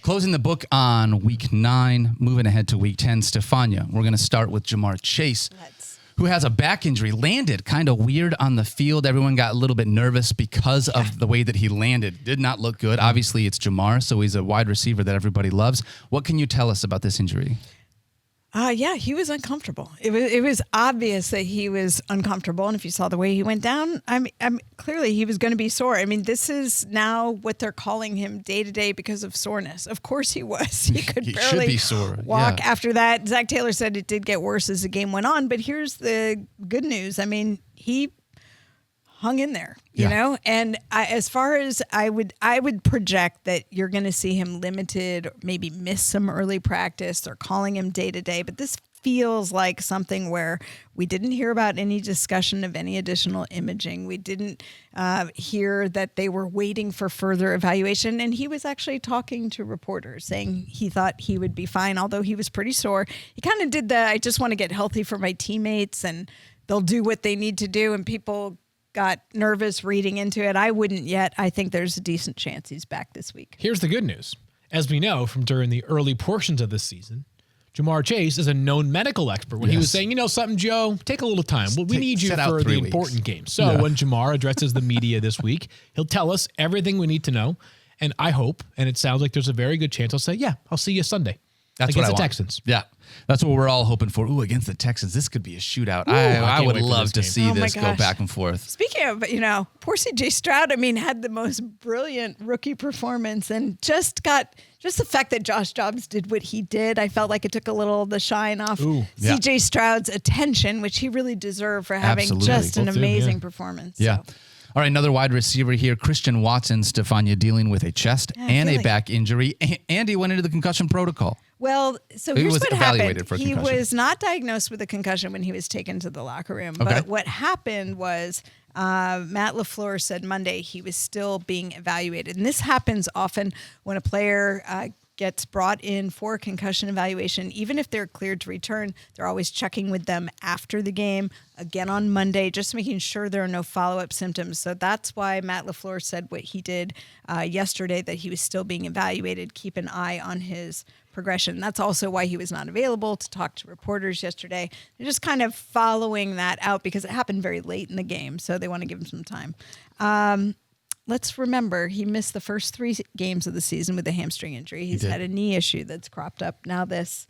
Closing the book on week 9, moving ahead to week 10, Stephania, we're going to start with Jamar Chase, who has a back injury, landed kind of weird on the field. Everyone got a little bit nervous because of the way that he landed. Did not look good. Obviously, it's Jamar, so he's a wide receiver that everybody loves. What can you tell us about this injury? Yeah, he was uncomfortable. It was obvious that he was uncomfortable, and if you saw the way he went down, clearly he was going to be sore. I mean, this is now what they're calling him day to day because of soreness. Of course he was. He could barely be sore. walk after that. Zach Taylor said it did get worse as the game went on, but here's the good news. I mean, he hung in there, you know, and as far as I would project that you're going to see him limited, maybe miss some early practice. They're calling him day to day, but this feels like something where we didn't hear about any discussion of any additional imaging. We didn't hear that they were waiting for further evaluation. And he was actually talking to reporters saying he thought he would be fine, although he was pretty sore. He kind of did I just want to get healthy for my teammates and they'll do what they need to do. And people got nervous reading into it. I wouldn't yet. I think there's a decent chance he's back this week. Here's the good news. As we know from during the early portions of this season, Jamar Chase is a known medical expert. When he was saying, you know something, Joe, take a little time. Well, we need you for the important games. So when Jamar addresses the media this week, he'll tell us everything we need to know. And I hope, and it sounds like there's a very good chance, I'll say, yeah, I'll see you Sunday. That's against what the Texans. Yeah. That's what we're all hoping for. Ooh, against the Texans, this could be a shootout. I would love to see this go back and forth. Speaking of, poor CJ Stroud, had the most brilliant rookie performance and just the fact that Josh Dobbs did what he did. I felt like it took a little of the shine off CJ Stroud's attention, which he really deserved for having just an amazing performance. Yeah. So. All right, another wide receiver here, Christian Watson, Stephania, dealing with a chest and a back injury, and he went into the concussion protocol. Well, so here's what happened. He was not diagnosed with a concussion when he was taken to the locker room. Okay. But what happened was Matt LaFleur said Monday he was still being evaluated. And this happens often when a player gets brought in for a concussion evaluation. Even if they're cleared to return, they're always checking with them after the game, again on Monday, just making sure there are no follow-up symptoms. So that's why Matt LaFleur said what he did yesterday, that he was still being evaluated. Keep an eye on his progression. That's also why he was not available to talk to reporters yesterday. They're just kind of following that out because it happened very late in the game, so they want to give him some time. Let's remember, he missed the first 3 games of the season with a hamstring injury. He's had a knee issue that's cropped up. Now this,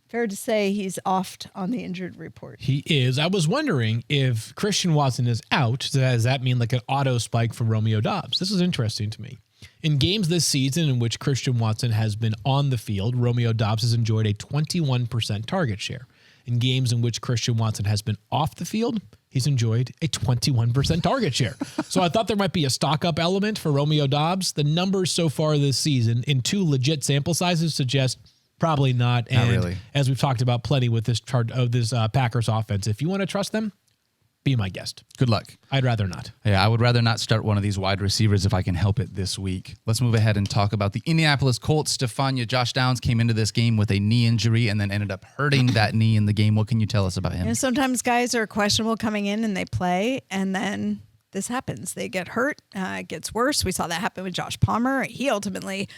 fair to say, he's off on the injured report. He is. I was wondering if Christian Watson is out, does that mean like an auto spike for Romeo Doubs? This is interesting to me. In games this season in which Christian Watson has been on the field, Romeo Doubs has enjoyed a 21% target share. In games in which Christian Watson has been off the field, he's enjoyed a 21% target share. So I thought there might be a stock-up element for Romeo Doubs. The numbers so far this season in 2 legit sample sizes suggest probably not. And not really. As we've talked about plenty with this chart of this Packers offense, if you want to trust them, be my guest. Good luck. I'd rather not. Yeah, I would rather not start one of these wide receivers if I can help it this week. Let's move ahead and talk about the Indianapolis Colts. Stephania, Josh Downs came into this game with a knee injury and then ended up hurting that knee in the game. What can you tell us about him? Sometimes guys are questionable coming in and they play, and then this happens. They get hurt. It gets worse. We saw that happen with Josh Palmer. He ultimately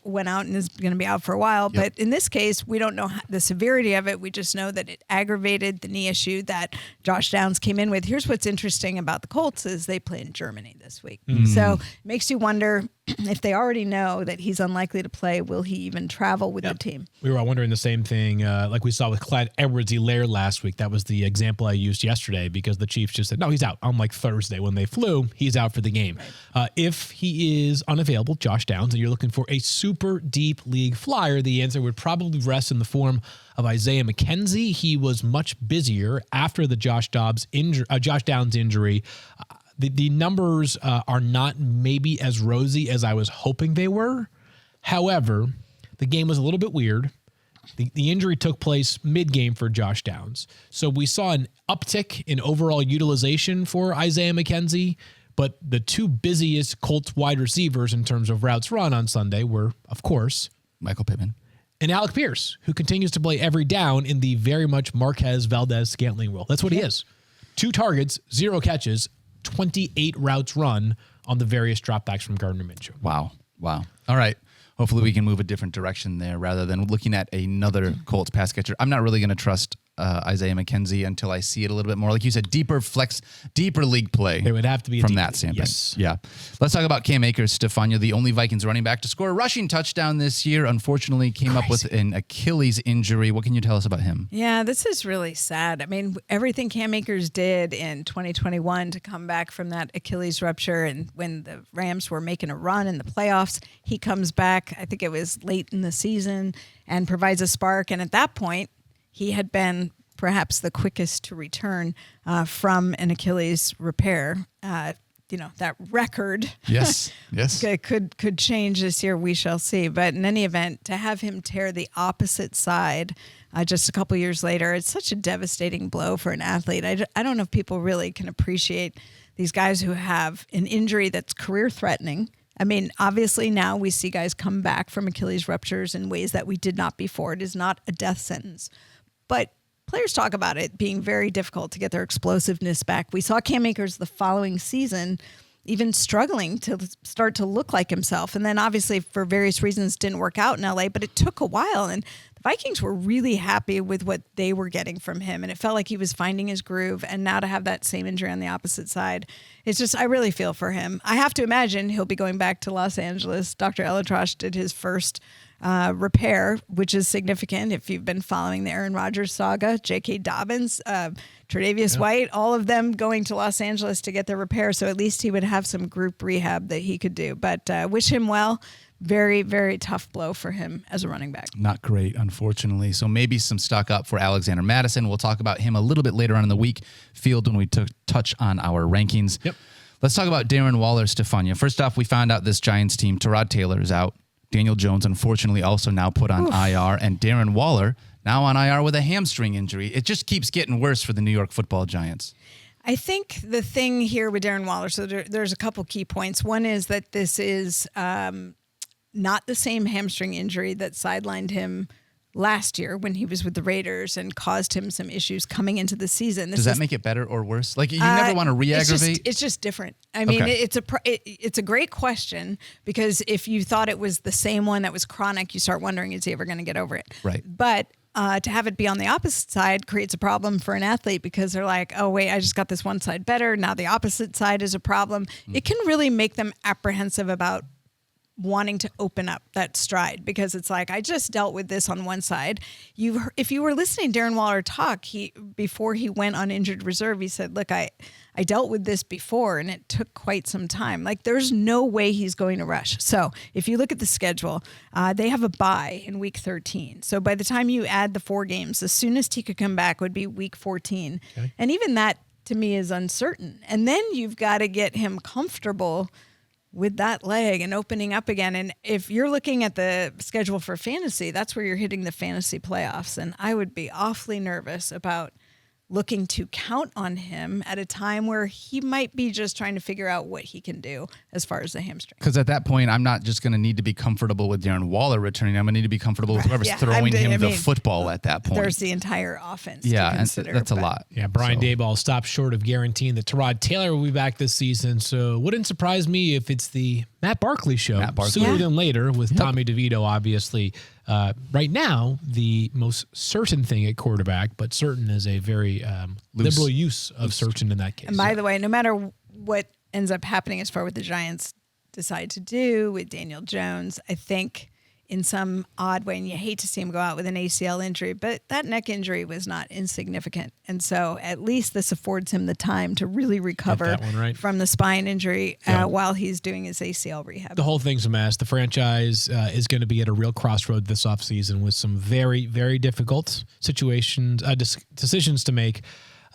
went out and is going to be out for a while. Yep. But in this case, we don't know the severity of it. We just know that it aggravated the knee issue that Josh Downs came in with. Here's what's interesting about the Colts is they play in Germany this week. So it makes you wonder if they already know that he's unlikely to play, will he even travel with the team? We were all wondering the same thing, like we saw with Clyde Edwards-Helaire last week. That was the example I used yesterday because the Chiefs just said, no, he's out. On like Thursday when they flew, he's out for the game. Right. If he is unavailable, Josh Downs, and you're looking for a super deep league flyer, the answer would probably rest in the form of Isaiah McKenzie. He was much busier after the Josh Downs injury. The numbers are not maybe as rosy as I was hoping they were. However, the game was a little bit weird. The injury took place mid-game for Josh Downs. So we saw an uptick in overall utilization for Isaiah McKenzie, but the 2 busiest Colts wide receivers in terms of routes run on Sunday were, of course, Michael Pittman and Alec Pierce, who continues to play every down in the very much Marquez Valdez-Scantling role. That's what he is. 2 targets, 0 catches, 28 routes run on the various dropbacks from Gardner Minshew. Wow. All right. hopefully we can move a different direction there rather than looking at another Colts pass catcher. I'm not really going to trust Isaiah McKenzie until I see it a little bit more. Like you said, deeper league play. It would have to be from that standpoint. Yes. Yeah. Let's talk about Cam Akers, Stephania, the only Vikings running back to score a rushing touchdown this year. Unfortunately, came up with an Achilles injury. What can you tell us about him? Yeah, this is really sad. I mean, everything Cam Akers did in 2021 to come back from that Achilles rupture, and when the Rams were making a run in the playoffs, he comes back, I think it was late in the season, and provides a spark. And at that point, he had been perhaps the quickest to return from an Achilles repair. That record yes could change this year. We shall see. But in any event, to have him tear the opposite side just a couple years later, it's such a devastating blow for an athlete. I don't know if people really can appreciate these guys who have an injury that's career-threatening. I mean, obviously now we see guys come back from Achilles ruptures in ways that we did not before. It is not a death sentence. But players talk about it being very difficult to get their explosiveness back. We saw Cam Akers the following season even struggling to start to look like himself. And then obviously for various reasons didn't work out in LA, but it took a while. And the Vikings were really happy with what they were getting from him. And it felt like he was finding his groove. And now to have that same injury on the opposite side, it's just, I really feel for him. I have to imagine he'll be going back to Los Angeles. Dr. Elatrosh did his first repair, which is significant if you've been following the Aaron Rodgers saga. J.K. Dobbins, Tre'Davious White, all of them going to Los Angeles to get their repair. So at least he would have some group rehab that he could do. But wish him well. Very, very tough blow for him as a running back. Not great, unfortunately. So maybe some stock up for Alexander Mattison. We'll talk about him a little bit later on in the week field when we touch on our rankings. Yep. Let's talk about Darren Waller, Stephania. First off, we found out this Giants team, Tyrod Taylor is out. Daniel Jones, unfortunately, also now put on IR. And Darren Waller, now on IR with a hamstring injury. It just keeps getting worse for the New York Football Giants. I think the thing here with Darren Waller, so there's a couple key points. One is that this is not the same hamstring injury that sidelined him last year when he was with the Raiders and caused him some issues coming into the season. Does that make it better or worse? Like, you never want to re-aggravate? It's just different. I mean, it's a great question, because if you thought it was the same one that was chronic, you start wondering, is he ever going to get over it? Right. But to have it be on the opposite side creates a problem for an athlete, because they're like, oh, wait, I just got this one side better. Now the opposite side is a problem. It can really make them apprehensive about wanting to open up that stride, because it's like, I just dealt with this on one side. If you were listening to Darren Waller talk, before he went on injured reserve, he said, look, I dealt with this before and it took quite some time. Like, there's no way he's going to rush. So if you look at the schedule, they have a bye in week 13. So by the time you add the 4 games, the soonest he could come back would be week 14. Okay. And even that to me is uncertain. And then you've got to get him comfortable with that leg and opening up again. And if you're looking at the schedule for fantasy, that's where you're hitting the fantasy playoffs. And I would be awfully nervous about looking to count on him at a time where he might be just trying to figure out what he can do as far as the hamstring. Because at that point, I'm not just going to need to be comfortable with Darren Waller returning. I'm going to need to be comfortable with whoever's throwing him the football at that point. There's the entire offense. Yeah, and that's a lot. Yeah, Brian Daboll stopped short of guaranteeing that Tyrod Taylor will be back this season. So wouldn't surprise me if it's the Matt Barkley show sooner than later, with Tommy DeVito, obviously. Right now, the most certain thing at quarterback, but certain is a very liberal use of certain in that case. And by the way, no matter what ends up happening as far as what the Giants decide to do with Daniel Jones, I think in some odd way, and you hate to see him go out with an ACL injury, but that neck injury was not insignificant. And so at least this affords him the time to really recover from the spine injury while he's doing his ACL rehab. The whole thing's a mess. The franchise is going to be at a real crossroad this offseason with some very, very difficult situations, decisions to make.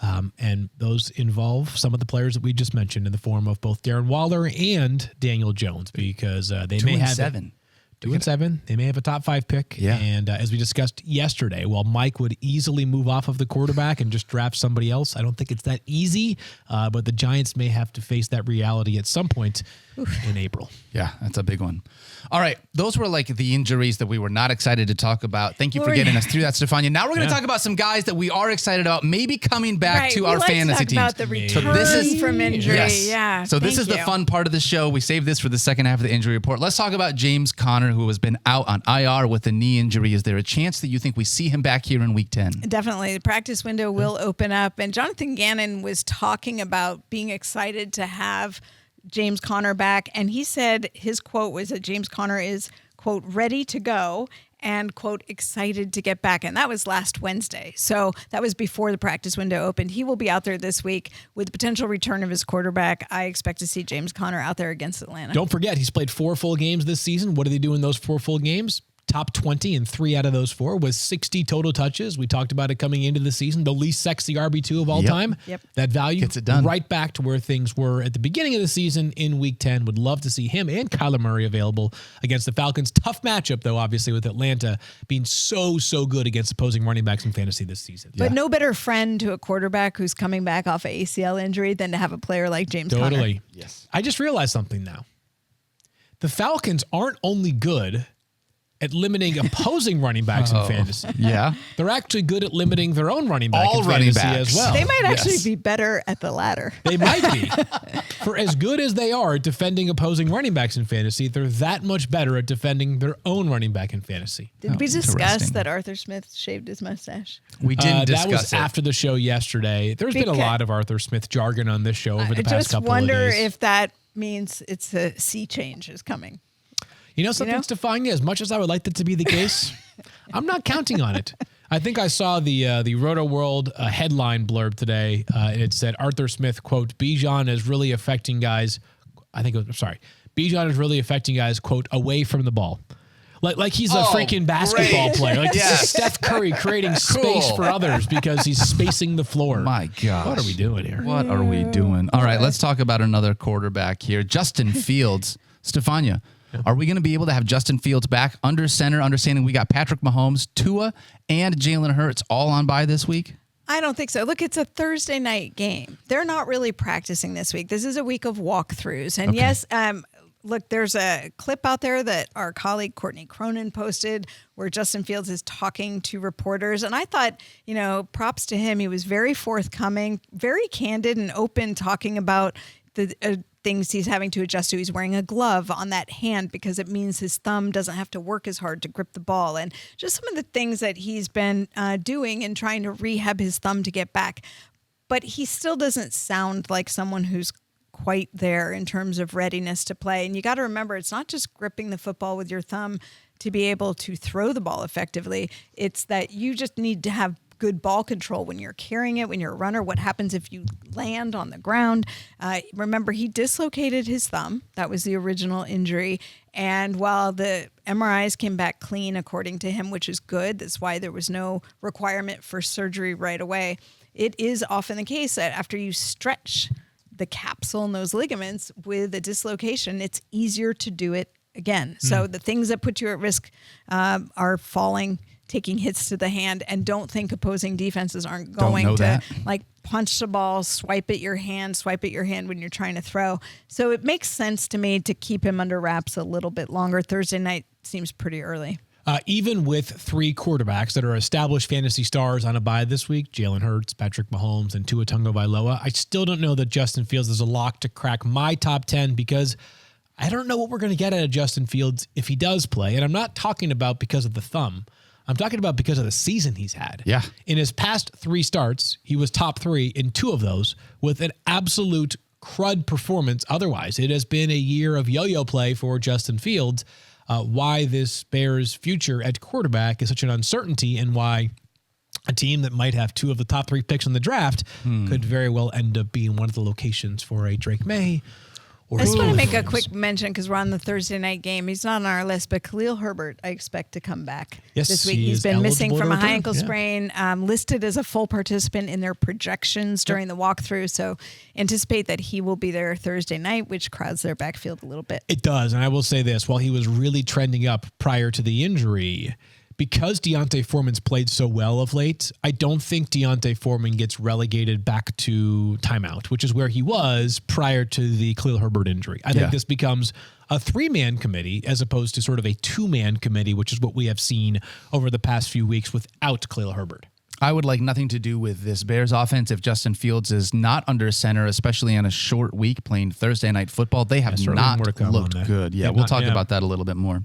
And those involve some of the players that we just mentioned in the form of both Darren Waller and Daniel Jones, because they may have 2-7. They may have a top 5 pick. Yeah. And as we discussed yesterday, while Mike would easily move off of the quarterback and just draft somebody else, I don't think it's that easy. But the Giants may have to face that reality at some point in April. Yeah, that's a big one. All right. Those were like the injuries that we were not excited to talk about. Thank you for getting us through that, Stephania. Now we're going to talk about some guys that we are excited about maybe coming back to our fantasy teams. About the return from injury. Yes. Yeah. So this is the fun part of the show. We saved this for the second half of the injury report. Let's talk about James Conner, who has been out on IR with a knee injury. Is there a chance that you think we see him back here in week 10? Definitely. The practice window will open up. And Jonathan Gannon was talking about being excited to have James Conner back. And he said his quote was that James Conner is, quote, ready to go and, quote, excited to get back. And that was last Wednesday. So that was before the practice window opened. He will be out there this week with the potential return of his quarterback. I expect to see James Conner out there against Atlanta. Don't forget, he's played 4 full games this season. What did he do in those 4 full games? Top 20 in 3 out of those 4 with 60 total touches. We talked about it coming into the season. The least sexy RB2 of all time. Yep. That value gets it done. Right back to where things were at the beginning of the season in week 10. Would love to see him and Kyler Murray available against the Falcons. Tough matchup, though, obviously, with Atlanta being so good against opposing running backs in fantasy this season. But no better friend to a quarterback who's coming back off an ACL injury than to have a player like James Conner. Totally. Yes. I just realized something now. The Falcons aren't only good at limiting opposing running backs in fantasy. Yeah. They're actually good at limiting their own running back All in running fantasy backs. as well. They might actually be better at the latter. They might be. For as good as they are at defending opposing running backs in fantasy, they're that much better at defending their own running back in fantasy. Did we discuss that Arthur Smith shaved his mustache? We didn't discuss that was it. after the show yesterday. There's been a lot of Arthur Smith jargon on this show over the past couple of days. I just wonder if that means it's a sea change is coming. You know something, Stephania? As much as I would like that to be the case, I'm not counting on it. I think I saw the Roto World headline blurb today. It said Arthur Smith, quote, Bijan is really affecting guys. Bijan is really affecting guys, quote, away from the ball. Like he's a freaking basketball player. Like Steph Curry creating space for others because he's spacing the floor. My gosh. What are we doing here? What are we doing? All right, let's talk about another quarterback here. Justin Fields. Stephania, are we going to be able to have Justin Fields back under center, understanding we got Patrick Mahomes, Tua, and Jalen Hurts all on bye this week? I don't think so. Look, it's a Thursday night game. They're not really practicing this week. This is a week of walkthroughs. And yes, look, there's a clip out there that our colleague Courtney Cronin posted where Justin Fields is talking to reporters. And I thought, props to him. He was very forthcoming, very candid and open, talking about the things he's having to adjust to. He's wearing a glove on that hand because it means his thumb doesn't have to work as hard to grip the ball. And just some of the things that he's been doing and trying to rehab his thumb to get back. But he still doesn't sound like someone who's quite there in terms of readiness to play. And you got to remember, it's not just gripping the football with your thumb to be able to throw the ball effectively. It's that you just need to have good ball control when you're carrying it, when you're a runner. What happens if you land on the ground? Remember, he dislocated his thumb. That was the original injury. And while the MRIs came back clean, according to him, which is good, that's why there was no requirement for surgery right away. It is often the case that after you stretch the capsule and those ligaments with a dislocation, it's easier to do it again. So the things that put you at risk are falling, taking hits to the hand, and don't think opposing defenses aren't going to punch the ball, swipe at your hand when you're trying to throw. So it makes sense to me to keep him under wraps a little bit longer. Thursday night seems pretty early. Even with 3 quarterbacks that are established fantasy stars on a bye this week, Jalen Hurts, Patrick Mahomes, and Tua Tagovailoa, I still don't know that Justin Fields is a lock to crack my top 10 because I don't know what we're going to get out of Justin Fields if he does play. And I'm not talking about because of the thumb. I'm talking about because of the season he's had. Yeah. In his past 3 starts, he was top 3 in 2 of those with an absolute crud performance. Otherwise, it has been a year of yo-yo play for Justin Fields. Why this Bears future at quarterback is such an uncertainty and why a team that might have 2 of the top 3 picks in the draft could very well end up being one of the locations for a Drake May. I just want to make a quick mention because we're on the Thursday night game. He's not on our list, but Khalil Herbert, I expect to come back this week. He's been missing from a high ankle sprain, listed as a full participant in their projections during the walkthrough. So anticipate that he will be there Thursday night, which crowds their backfield a little bit. It does. And I will say this, while he was really trending up prior to the injury, because D'Onta Foreman's played so well of late, I don't think D'Onta Foreman gets relegated back to timeout, which is where he was prior to the Khalil Herbert injury. I think this becomes a 3-man committee as opposed to sort of a 2-man committee, which is what we have seen over the past few weeks without Khalil Herbert. I would like nothing to do with this Bears offense if Justin Fields is not under center, especially on a short week playing Thursday night football. They have not looked good. Yeah, we'll talk about that a little bit more. All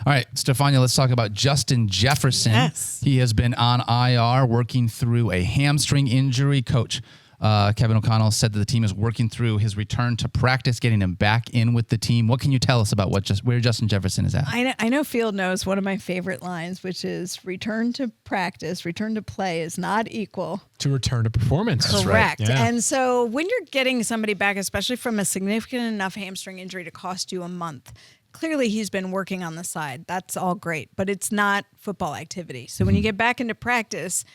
right, Stephania, let's talk about Justin Jefferson. Yes. He has been on IR working through a hamstring injury. Coach Kevin O'Connell said that the team is working through his return to practice, getting him back in with the team. What can you tell us about where Justin Jefferson is at? I know Field knows one of my favorite lines, which is return to practice, return to play is not equal to return to performance. Correct. Right. Yeah. And so when you're getting somebody back, especially from a significant enough hamstring injury to cost you a month, clearly he's been working on the side. That's all great, but it's not football activity. So when you get back into practice,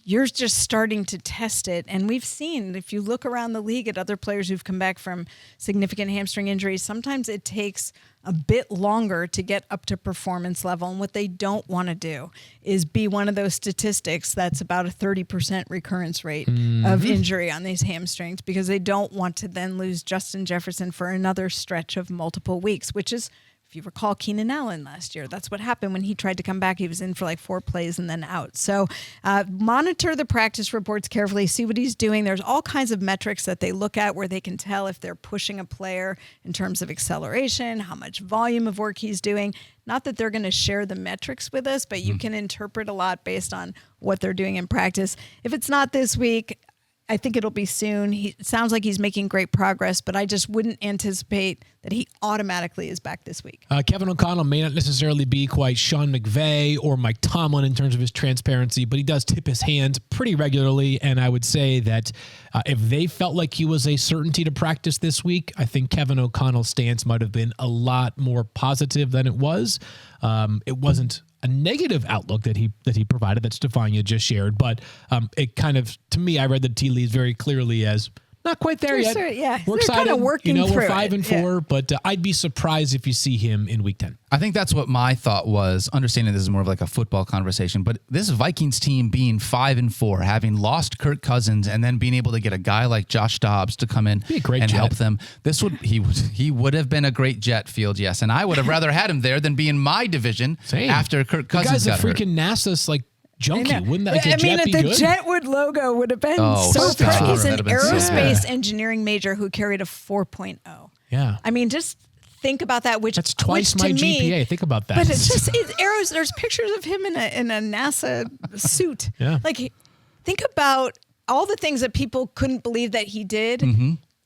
you're just starting to test it. And we've seen, if you look around the league at other players who've come back from significant hamstring injuries, sometimes it takes a bit longer to get up to performance level. And what they don't want to do is be one of those statistics that's about a 30% recurrence rate of injury on these hamstrings, because they don't want to then lose Justin Jefferson for another stretch of multiple weeks, which is, if you recall, Keenan Allen last year, that's what happened when he tried to come back. He was in for like 4 plays and then out. So monitor the practice reports carefully, see what he's doing. There's all kinds of metrics that they look at where they can tell if they're pushing a player in terms of acceleration, how much volume of work he's doing. Not that they're going to share the metrics with us, but you can interpret a lot based on what they're doing in practice. If it's not this week, I think it'll be soon. It sounds like he's making great progress, but I just wouldn't anticipate that he automatically is back this week. Kevin O'Connell may not necessarily be quite Sean McVay or Mike Tomlin in terms of his transparency, but he does tip his hand pretty regularly. And I would say that if they felt like he was a certainty to practice this week, I think Kevin O'Connell's stance might have been a lot more positive than it was. It wasn't a negative outlook that he provided that Stephania just shared, but it kind of, to me, I read the tea leaves very clearly as not quite there yet. We're excited. Kind of working we're through 5-4, but I'd be surprised if you see him in week 10. I think that's what my thought was, understanding this is more of like a football conversation, but this Vikings team being 5-4, having lost Kirk Cousins and then being able to get a guy like Josh Dobbs to come in and help them. He would have been a great Jet Field, yes. And I would have rather had him there than be in my division after Kirk Cousins got hurt. The guy's a freaking NASA's junkie. Wouldn't that jet be the good? Jetwood logo would have been so perfect. He's an aerospace engineering major who carried a 4.0. Yeah. I mean, just think about that. That's twice my GPA. Think about that. But it's arrows. There's pictures of him in a NASA suit. Yeah. Like, think about all the things that people couldn't believe that he did.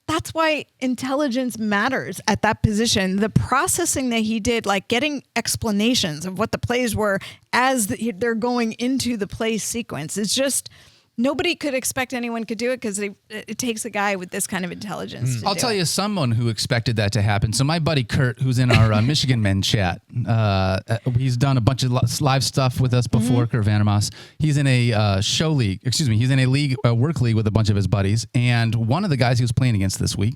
That's why intelligence matters at that position. The processing that he did, like getting explanations of what the plays were as they're going into the play sequence. It's just, nobody could expect anyone could do it because it takes a guy with this kind of intelligence. I'll tell you someone who expected that to happen. So my buddy Kurt, who's in our Michigan Men chat, he's done a bunch of live stuff with us before. Kurt Vandermas. He's in a he's in a league, work league with a bunch of his buddies. And one of the guys he was playing against this week,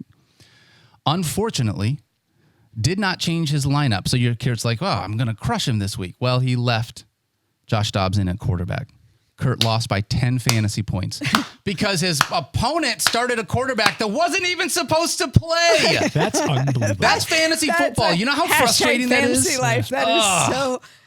unfortunately, did not change his lineup. So your Kurt's like, oh, I'm going to crush him this week. Well, he left Josh Dobbs in at quarterback. Kurt lost by 10 fantasy points because his opponent started a quarterback that wasn't even supposed to play. That's unbelievable. That's fantasy football. You know how frustrating that is? Fantasy life.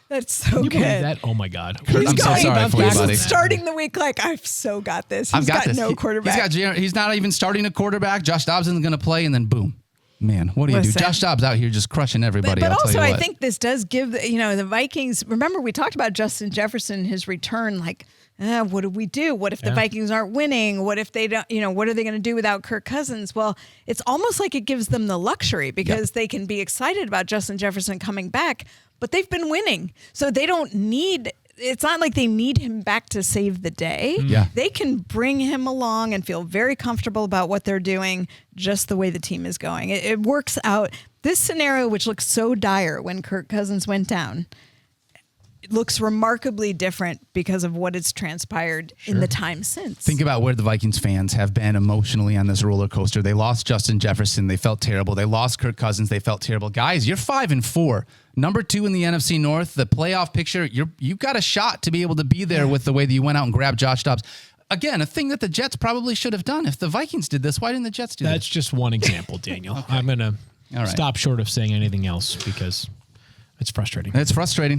That's so good. That? Oh my God. Kurt, I'm so sorry for you, buddy. Starting the week like, I've so got this. He's got no quarterback. He's not even starting a quarterback. Josh Dobbs isn't going to play, and then boom. Man, what do you do? Josh Dobbs out here just crushing everybody. But also, I think this does give the Vikings. Remember, we talked about Justin Jefferson, his return. Like, what do we do? What if the Vikings aren't winning? What if they don't? What are they going to do without Kirk Cousins? Well, it's almost like it gives them the luxury because they can be excited about Justin Jefferson coming back, but they've been winning, so they don't need. It's not like they need him back to save the day. Yeah. They can bring him along and feel very comfortable about what they're doing, just the way the team is going. It works out. This scenario, which looks so dire when Kirk Cousins went down, looks remarkably different because of what has transpired in the time since. Think about where the Vikings fans have been emotionally on this roller coaster. They lost Justin Jefferson. They felt terrible. They lost Kirk Cousins. They felt terrible. Guys, you're 5-4. Number 2 in the NFC North. The playoff picture, you've got a shot to be able to be there with the way that you went out and grabbed Josh Dobbs. Again, a thing that the Jets probably should have done. If the Vikings did this, why didn't the Jets do that? That's just one example, Daniel. I'm going to stop short of saying anything else because it's frustrating. It's frustrating.